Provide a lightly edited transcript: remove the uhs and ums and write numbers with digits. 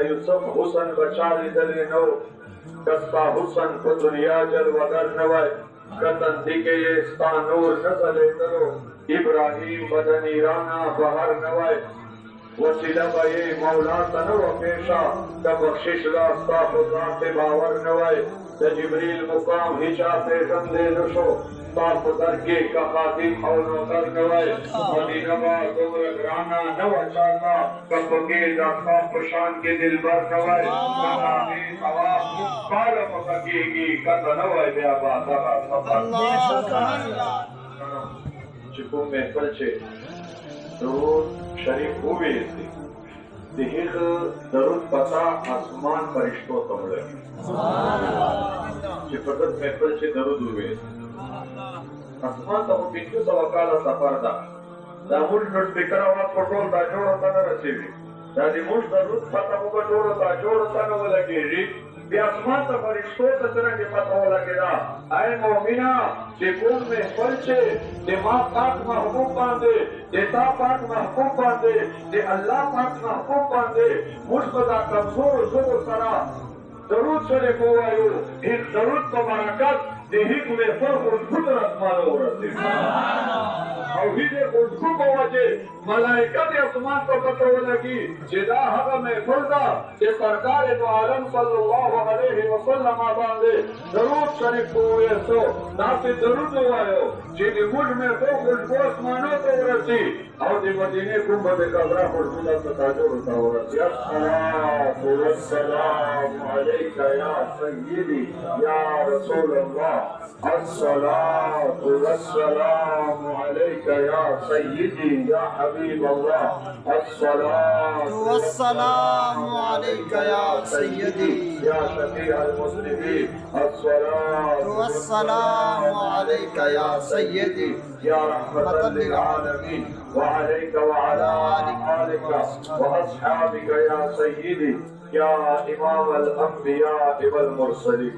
यूसुफ हुसन बचारी दले नो कस्ता हुसन को दुनिया जल वगर नवाय कतन दिके ये स्तानूर नजले तरो इब्राहिम बदनी राना बहर नवाय वसीला बाये मौला तनो पेशा तब बख्शिश रास्ता खुदा से बावर नवाय जिब्रील मुकाम हिचा पेशम दे नशो साफ दरके का खातिम और नौकर नवाय मदीना बा गोर ग्राना नवा चाका कबके रास्ता पशान के दिल भर नवाय कहानी हवा काल मसकीगी कत नवाय ब्याबा तरा सफर चिको महफल छे दरूद शरीफ हुए थे देख दरूद पता आसमान फरिश्तों तमड़े फकत महफल से दरूद हुए आसमान तब पिंजू सवकाला सफर दा दामुल नोट स्पीकर आवाज पटोल दा जोड़ होता न रसीवी दादी मुश दरूद पता को जोड़ होता न वो लगे भी आसमान तब फरिश्तों तरह के पता हो लगेगा आए मोमिना जे कौन में फलचे जे माँ पाक महबूब बांधे देता पाक महबूब बांधे जे अल्लाह पाक महबूब बांधे मुश्किल कमजोर जोर सरा दरूद शरीफ को आयो एक दरूद को बरकत देहिक में फर्क और खुद रस्मानो हो रहे और ही जे उसको बवाजे मलाइका ने आसमान को पता हो लगी जेदा हवा में फलदा जे सरकार दो आलम सल्लल्लाहु अलैहि वसल्लम बांधे दरूद शरीफ को ऐसो नासे दरूद आयो जे मुझ में वो खुशबू आसमानो तो रसी और जे मदीने कुंभ में कबरा खुशबू का ताजो होता हो रसी अस्सलातु वस्सलाम अलैका या सय्यदी या रसूल अल्लाह अस्सलातु वस्सलाम अलैका या सय्यदी या हबीब अल्लाह अस्सलातु वस्सलाम अलैका या सय्यदी या शफीअल मुस्लिमीन अस्सलातु वस्सलाम अलैका या सय्यदी या रहमतल लिल आलमीन व अलैका व अला आलिका व अस्हाबिका या सय्यदी या इमाम अल अंबिया वल मुरसलीन।